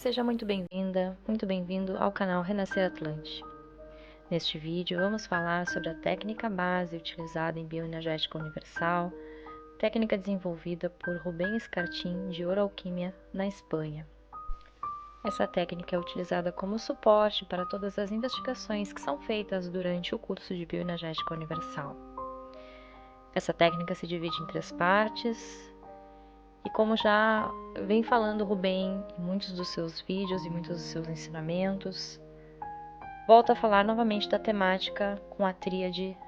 seja muito bem-vinda, muito bem-vindo ao canal Renascer Atlante. Neste vídeo vamos falar sobre a técnica base utilizada em bioenergética universal, técnica desenvolvida por Rubén Escartín de Oralquímia, na Espanha. Essa técnica é utilizada como suporte para todas as investigações que são feitas durante o curso de bioenergética universal. Essa técnica se divide em 3 partes. E como já vem falando Rubén em muitos dos seus vídeos e muitos dos seus ensinamentos, volta a falar novamente da temática com a tríade,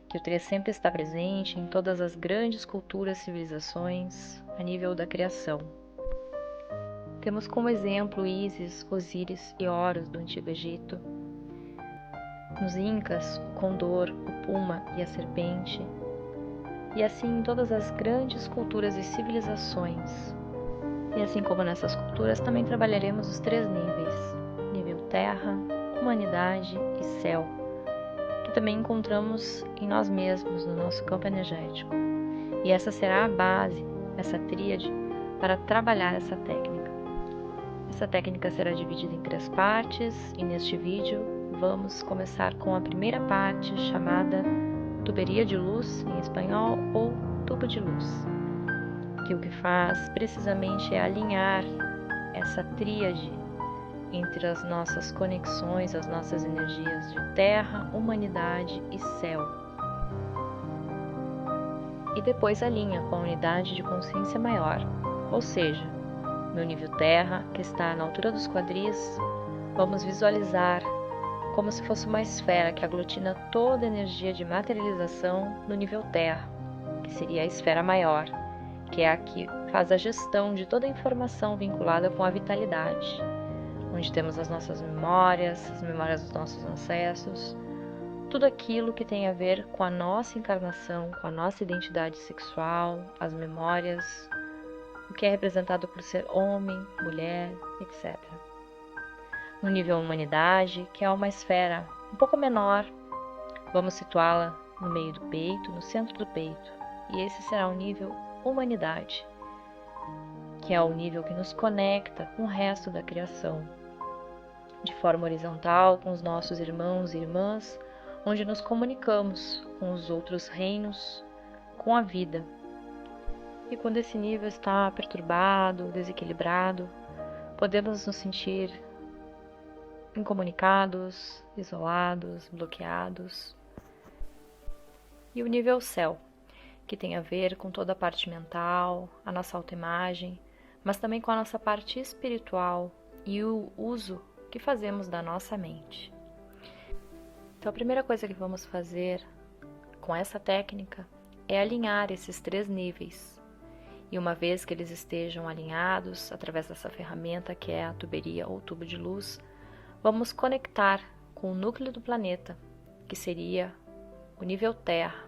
que o tríade sempre está presente em todas as grandes culturas e civilizações a nível da criação. Temos como exemplo Ísis, Osíris e Horus do Antigo Egito. Nos Incas, o condor, o puma e a serpente. E assim em todas as grandes culturas e civilizações. E assim como nessas culturas, também trabalharemos os 3 níveis: nível terra, humanidade e céu, que também encontramos em nós mesmos, no nosso campo energético. E essa será a base, essa tríade, para trabalhar essa técnica. Essa técnica será dividida em 3 partes, e neste vídeo vamos começar com a primeira parte, chamada tuberia de luz em espanhol ou tubo de luz, que o que faz precisamente é alinhar essa tríade entre as nossas conexões, as nossas energias de terra, humanidade e céu. E depois alinha com a unidade de consciência maior, ou seja, no nível terra, que está na altura dos quadris, vamos visualizar como se fosse uma esfera que aglutina toda a energia de materialização no nível terra, que seria a esfera maior, que é a que faz a gestão de toda a informação vinculada com a vitalidade, onde temos as nossas memórias, as memórias dos nossos ancestros, tudo aquilo que tem a ver com a nossa encarnação, com a nossa identidade sexual, as memórias, o que é representado por ser homem, mulher, etc. No nível humanidade, que é uma esfera um pouco menor, vamos situá-la no meio do peito, no centro do peito. E esse será o nível humanidade, que é o nível que nos conecta com o resto da criação, de forma horizontal com os nossos irmãos e irmãs, onde nos comunicamos com os outros reinos, com a vida. E quando esse nível está perturbado, desequilibrado, podemos nos sentir incomunicados, isolados, bloqueados. E o nível céu, que tem a ver com toda a parte mental, a nossa autoimagem, mas também com a nossa parte espiritual e o uso que fazemos da nossa mente. Então a primeira coisa que vamos fazer com essa técnica é alinhar esses 3 níveis. E uma vez que eles estejam alinhados, através dessa ferramenta que é a tuberia ou tubo de luz, vamos conectar com o núcleo do planeta, que seria o nível terra,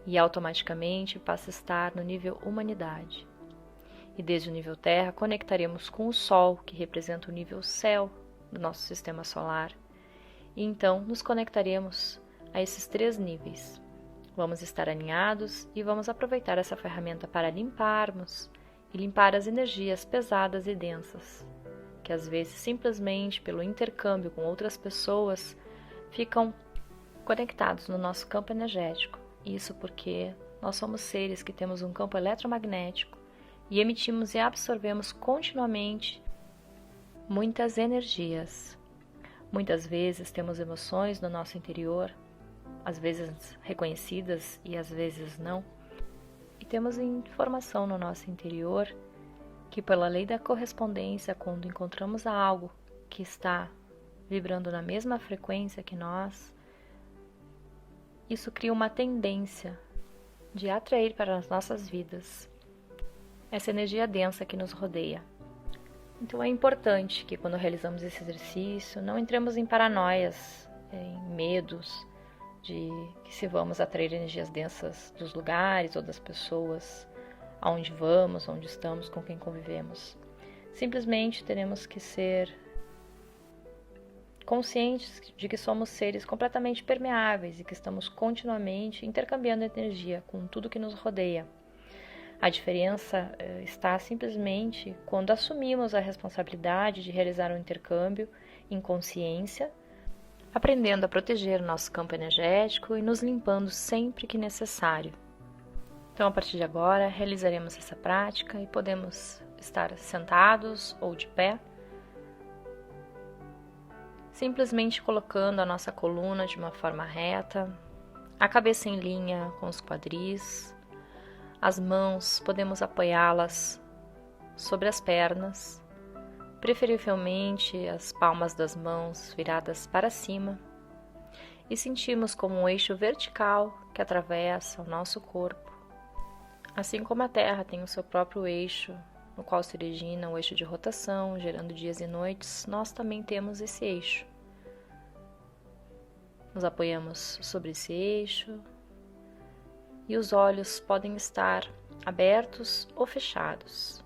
e automaticamente passa a estar no nível humanidade. E desde o nível terra conectaremos com o Sol, que representa o nível céu do nosso sistema solar, e então nos conectaremos a esses 3 níveis. Vamos estar alinhados e vamos aproveitar essa ferramenta para limparmos e limpar as energias pesadas e densas, que às vezes simplesmente pelo intercâmbio com outras pessoas ficam conectados no nosso campo energético. Isso porque nós somos seres que temos um campo eletromagnético e emitimos e absorvemos continuamente muitas energias. Muitas vezes temos emoções no nosso interior, às vezes reconhecidas e às vezes não, e temos informação no nosso interior que pela lei da correspondência, quando encontramos algo que está vibrando na mesma frequência que nós, isso cria uma tendência de atrair para as nossas vidas essa energia densa que nos rodeia. Então é importante que quando realizamos esse exercício, não entremos em paranoias, em medos de que se vamos atrair energias densas dos lugares ou das pessoas aonde vamos, onde estamos, com quem convivemos. Simplesmente teremos que ser conscientes de que somos seres completamente permeáveis e que estamos continuamente intercambiando energia com tudo que nos rodeia. A diferença está simplesmente quando assumimos a responsabilidade de realizar um intercâmbio em consciência, aprendendo a proteger o nosso campo energético e nos limpando sempre que necessário. Então, a partir de agora, realizaremos essa prática e podemos estar sentados ou de pé, simplesmente colocando a nossa coluna de uma forma reta, a cabeça em linha com os quadris, as mãos podemos apoiá-las sobre as pernas, preferivelmente as palmas das mãos viradas para cima, e sentimos como um eixo vertical que atravessa o nosso corpo. Assim como a Terra tem o seu próprio eixo, no qual se origina o eixo de rotação, gerando dias e noites, nós também temos esse eixo. Nos apoiamos sobre esse eixo e os olhos podem estar abertos ou fechados.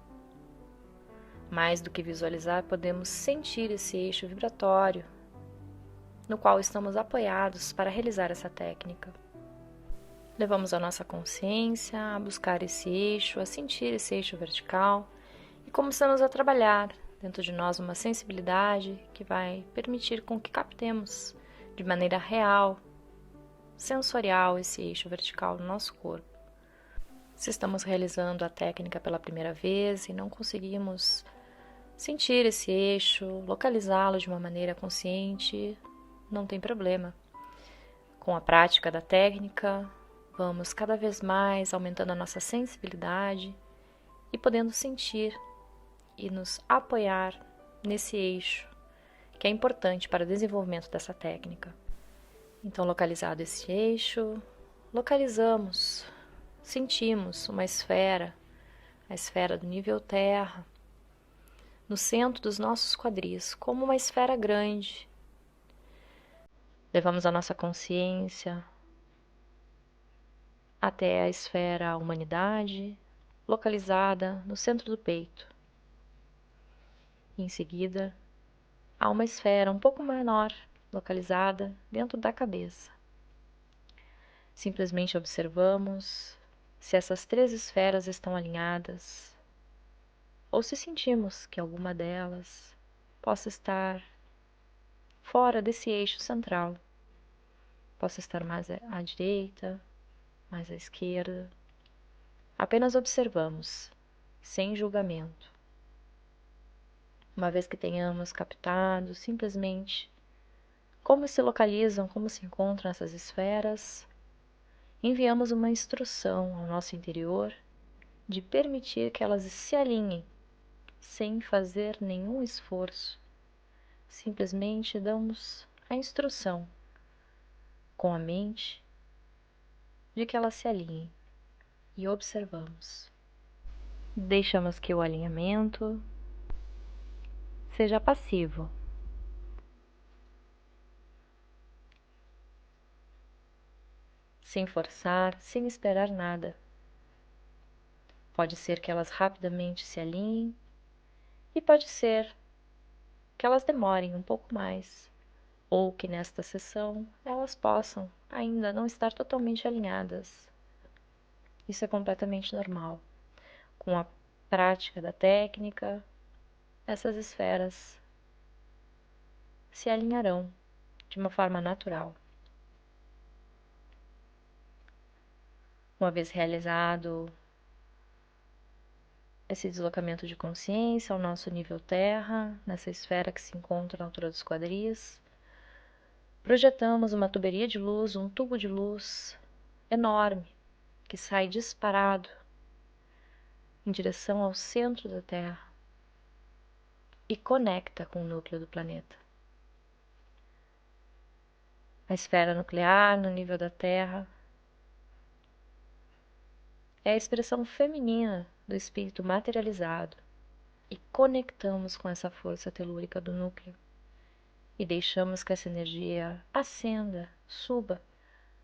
Mais do que visualizar, podemos sentir esse eixo vibratório no qual estamos apoiados para realizar essa técnica. Levamos a nossa consciência a buscar esse eixo, a sentir esse eixo vertical e começamos a trabalhar dentro de nós uma sensibilidade que vai permitir com que captemos de maneira real, sensorial, esse eixo vertical no nosso corpo. Se estamos realizando a técnica pela primeira vez e não conseguimos sentir esse eixo, localizá-lo de uma maneira consciente, não tem problema. Com a prática da técnica, vamos cada vez mais aumentando a nossa sensibilidade e podendo sentir e nos apoiar nesse eixo, que é importante para o desenvolvimento dessa técnica. Então, localizado esse eixo, localizamos, sentimos uma esfera, a esfera do nível Terra, no centro dos nossos quadris, como uma esfera grande. Levamos a nossa consciência até a esfera humanidade, localizada no centro do peito. Em seguida, há uma esfera um pouco menor, localizada dentro da cabeça. Simplesmente observamos se essas três esferas estão alinhadas, ou se sentimos que alguma delas possa estar fora desse eixo central. Possa estar mais à direita, mais à esquerda. Apenas observamos, sem julgamento. Uma vez que tenhamos captado simplesmente como se localizam, como se encontram essas esferas, enviamos uma instrução ao nosso interior de permitir que elas se alinhem sem fazer nenhum esforço. Simplesmente damos a instrução com a mente de que elas se alinhem e observamos. Deixamos que o alinhamento seja passivo. Sem forçar, sem esperar nada. Pode ser que elas rapidamente se alinhem e pode ser que elas demorem um pouco mais, ou que nesta sessão elas possam ainda não estar totalmente alinhadas. Isso é completamente normal. Com a prática da técnica, essas esferas se alinharão de uma forma natural. Uma vez realizado esse deslocamento de consciência ao nosso nível Terra, nessa esfera que se encontra na altura dos quadris, projetamos uma tuberia de luz, um tubo de luz enorme, que sai disparado em direção ao centro da Terra e conecta com o núcleo do planeta. A esfera nuclear no nível da Terra é a expressão feminina do espírito materializado e conectamos com essa força telúrica do núcleo e deixamos que essa energia ascenda, suba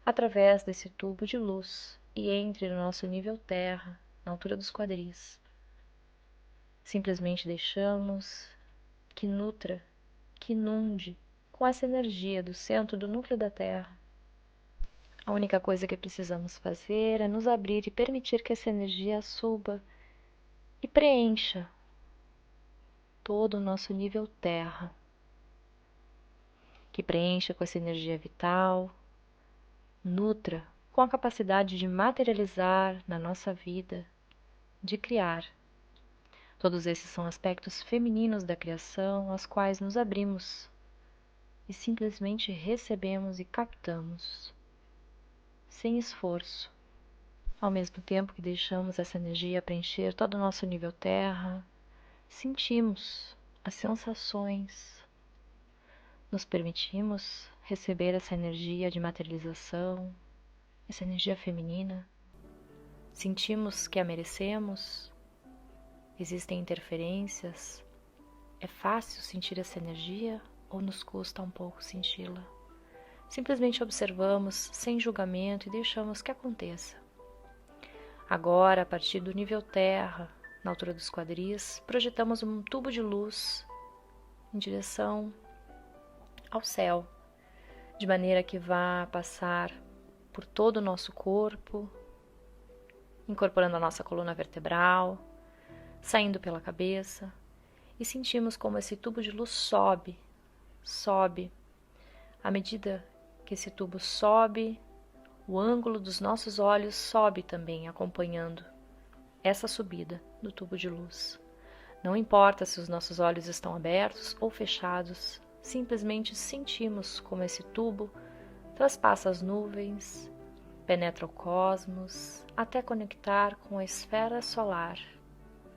através desse tubo de luz e entre no nosso nível Terra, na altura dos quadris. Simplesmente deixamos que nutra, que inunde com essa energia do centro do núcleo da Terra A única coisa que precisamos fazer é nos abrir e permitir que essa energia suba e preencha todo o nosso nível terra, que preencha com essa energia vital, nutra com a capacidade de materializar na nossa vida, de criar. Todos esses são aspectos femininos da criação, aos quais nos abrimos e simplesmente recebemos e captamos, sem esforço, ao mesmo tempo que deixamos essa energia preencher todo o nosso nível terra. Sentimos as sensações, nos permitimos receber essa energia de materialização, essa energia feminina. Sentimos que a merecemos, existem interferências, é fácil sentir essa energia ou nos custa um pouco senti-la? Simplesmente observamos sem julgamento e deixamos que aconteça. Agora, a partir do nível terra, na altura dos quadris, projetamos um tubo de luz em direção ao céu, de maneira que vá passar por todo o nosso corpo, incorporando a nossa coluna vertebral, saindo pela cabeça, e sentimos como esse tubo de luz sobe. À medida que esse tubo sobe, o ângulo dos nossos olhos sobe também, acompanhando essa subida do tubo de luz. Não importa se os nossos olhos estão abertos ou fechados, simplesmente sentimos como esse tubo traspassa as nuvens, penetra o cosmos, até conectar com a esfera solar,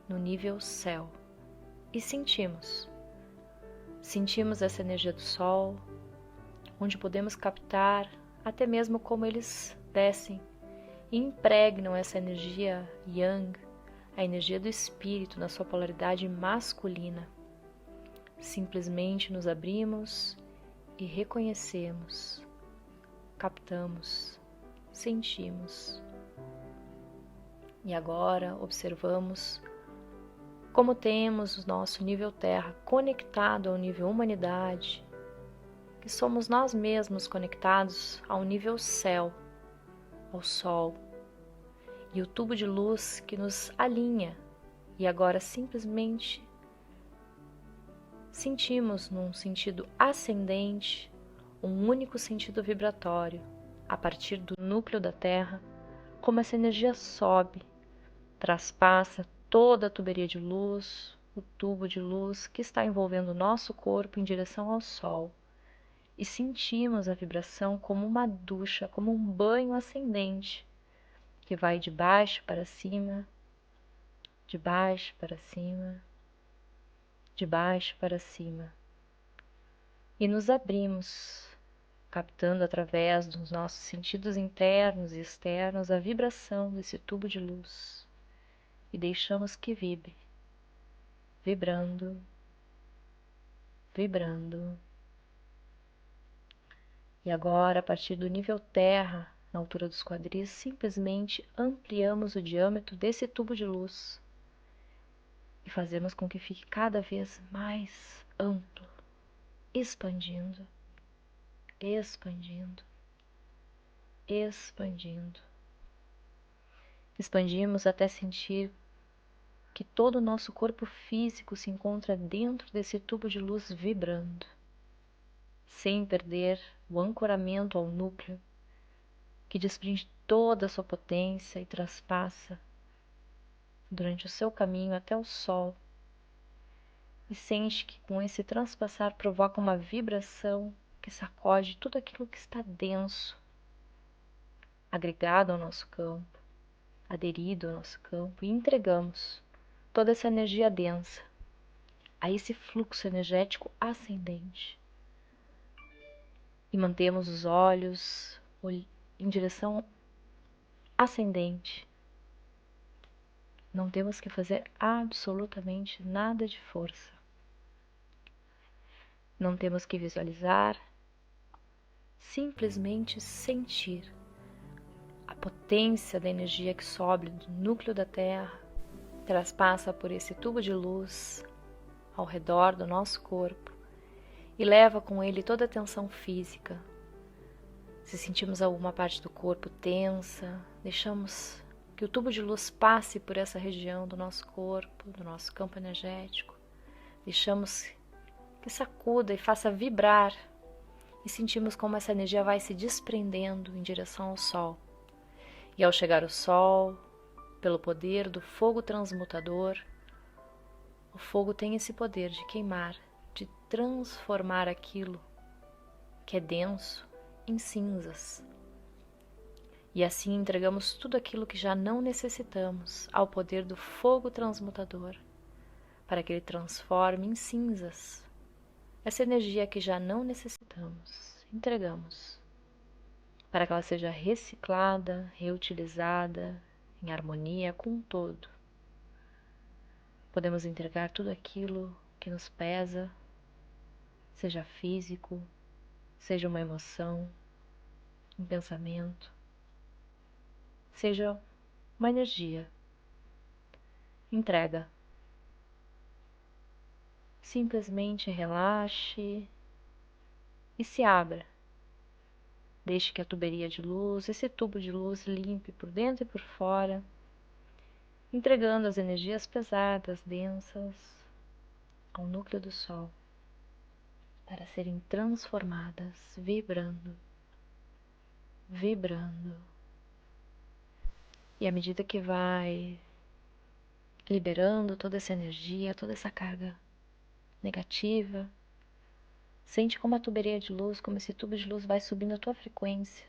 no nível céu. E sentimos essa energia do Sol, onde podemos captar até mesmo como eles descem e impregnam essa energia Yang, a energia do espírito na sua polaridade masculina. Simplesmente nos abrimos e reconhecemos, captamos, sentimos. E agora observamos como temos o nosso nível terra conectado ao nível humanidade, que somos nós mesmos conectados ao nível céu, ao sol, e o tubo de luz que nos alinha, e agora simplesmente sentimos num sentido ascendente um único sentido vibratório, a partir do núcleo da Terra, como essa energia sobe, traspassa toda a tuberia de luz, o tubo de luz que está envolvendo o nosso corpo em direção ao Sol. E sentimos a vibração como uma ducha, como um banho ascendente, que vai de baixo para cima, de baixo para cima, de baixo para cima. E nos abrimos, captando através dos nossos sentidos internos e externos a vibração desse tubo de luz. E deixamos que vibre, vibrando, vibrando. E agora, a partir do nível terra, na altura dos quadris, simplesmente ampliamos o diâmetro desse tubo de luz e fazemos com que fique cada vez mais amplo, expandindo, expandindo, expandindo. Expandimos até sentir que todo o nosso corpo físico se encontra dentro desse tubo de luz vibrando, sem perder o ancoramento ao núcleo, que desprende toda a sua potência e traspassa durante o seu caminho até o Sol, e sente que com esse transpassar provoca uma vibração que sacode tudo aquilo que está denso, agregado ao nosso campo, aderido ao nosso campo, e entregamos toda essa energia densa a esse fluxo energético ascendente. E mantemos os olhos em direção ascendente. Não temos que fazer absolutamente nada de força. Não temos que visualizar, simplesmente sentir a potência da energia que sobe do núcleo da Terra, traspassa por esse tubo de luz ao redor do nosso corpo e leva com ele toda a tensão física, Se sentimos alguma parte do corpo tensa, deixamos que o tubo de luz passe por essa região do nosso corpo, do nosso campo energético. Deixamos que sacuda e faça vibrar e sentimos como essa energia vai se desprendendo em direção ao Sol. E ao chegar ao Sol, pelo poder do fogo transmutador, o fogo tem esse poder de queimar, de transformar aquilo que é denso em cinzas. E assim entregamos tudo aquilo que já não necessitamos ao poder do fogo transmutador, para que ele transforme em cinzas essa energia que já não necessitamos. Entregamos para que ela seja reciclada, reutilizada em harmonia com o todo. Podemos entregar tudo aquilo que nos pesa, seja físico, seja uma emoção, um pensamento, seja uma energia. Entrega. Simplesmente relaxe e se abra. Deixe que a tuberia de luz, esse tubo de luz, limpe por dentro e por fora, entregando as energias pesadas, densas, ao núcleo do Sol, para serem transformadas, vibrando, vibrando. E à medida que vai liberando toda essa energia, toda essa carga negativa, sente como a tuberia de luz, como esse tubo de luz vai subindo a tua frequência.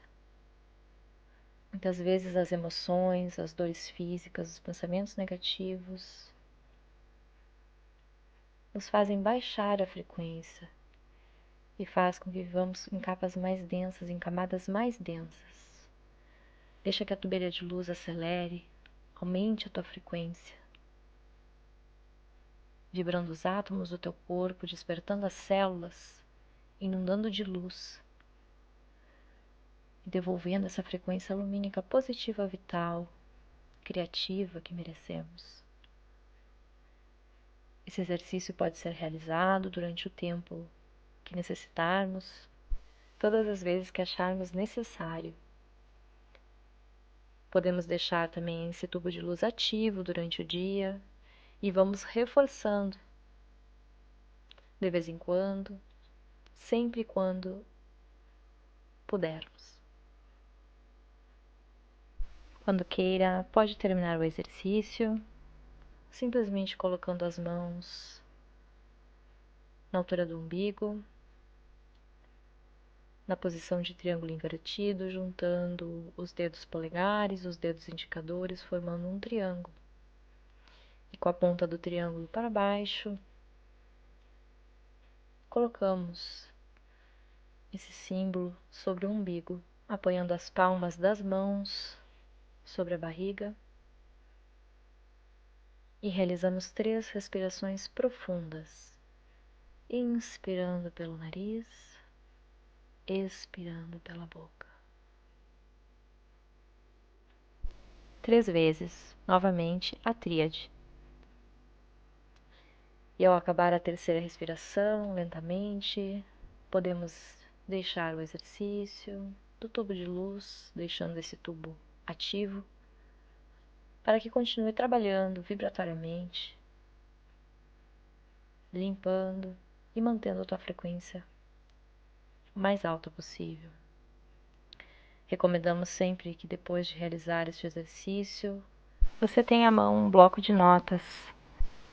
Muitas vezes as emoções, as dores físicas, os pensamentos negativos nos fazem baixar a frequência e faz com que vivamos em capas mais densas, em camadas mais densas. Deixa que a tuberia de luz acelere, aumente a tua frequência, vibrando os átomos do teu corpo, despertando as células, inundando de luz e devolvendo essa frequência lumínica positiva, vital, criativa que merecemos. Esse exercício pode ser realizado durante o tempo que necessitarmos, todas as vezes que acharmos necessário. Podemos deixar também esse tubo de luz ativo durante o dia e vamos reforçando de vez em quando, sempre quando pudermos. Quando queira, pode terminar o exercício, simplesmente colocando as mãos na altura do umbigo, na posição de triângulo invertido, juntando os dedos polegares, os dedos indicadores, formando um triângulo. E com a ponta do triângulo para baixo, colocamos esse símbolo sobre o umbigo, apoiando as palmas das mãos sobre a barriga e realizamos 3 respirações profundas, inspirando pelo nariz, expirando pela boca. 3 vezes, novamente, a tríade. E ao acabar a terceira respiração, lentamente, podemos deixar o exercício do tubo de luz, deixando esse tubo ativo, para que continue trabalhando vibratoriamente, limpando e mantendo a tua frequência o mais alta possível. Recomendamos sempre que depois de realizar este exercício, você tenha à mão um bloco de notas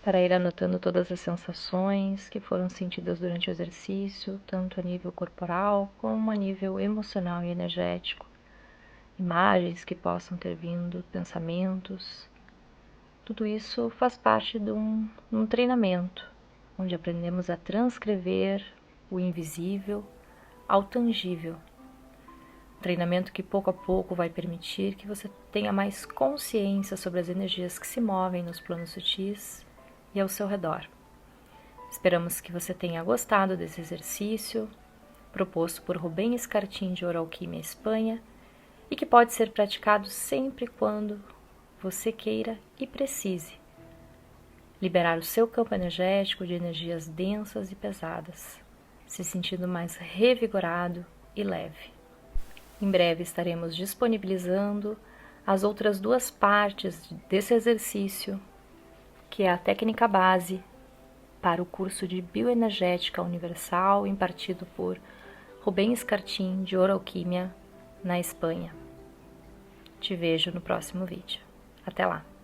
para ir anotando todas as sensações que foram sentidas durante o exercício, tanto a nível corporal como a nível emocional e energético. Imagens que possam ter vindo, pensamentos. Tudo isso faz parte de um treinamento, onde aprendemos a transcrever o invisível ao tangível. Treinamento que pouco a pouco vai permitir que você tenha mais consciência sobre as energias que se movem nos planos sutis e ao seu redor. Esperamos que você tenha gostado desse exercício, proposto por Rubén Escartín de Oralquímia, Espanha, e que pode ser praticado sempre quando você queira e precise liberar o seu campo energético de energias densas e pesadas, se sentindo mais revigorado e leve. Em breve estaremos disponibilizando as outras 2 partes desse exercício, que é a técnica base para o curso de Bioenergética Universal, impartido por Rubén Escartín, de Oralquímia, na Espanha. Te vejo no próximo vídeo. Até lá!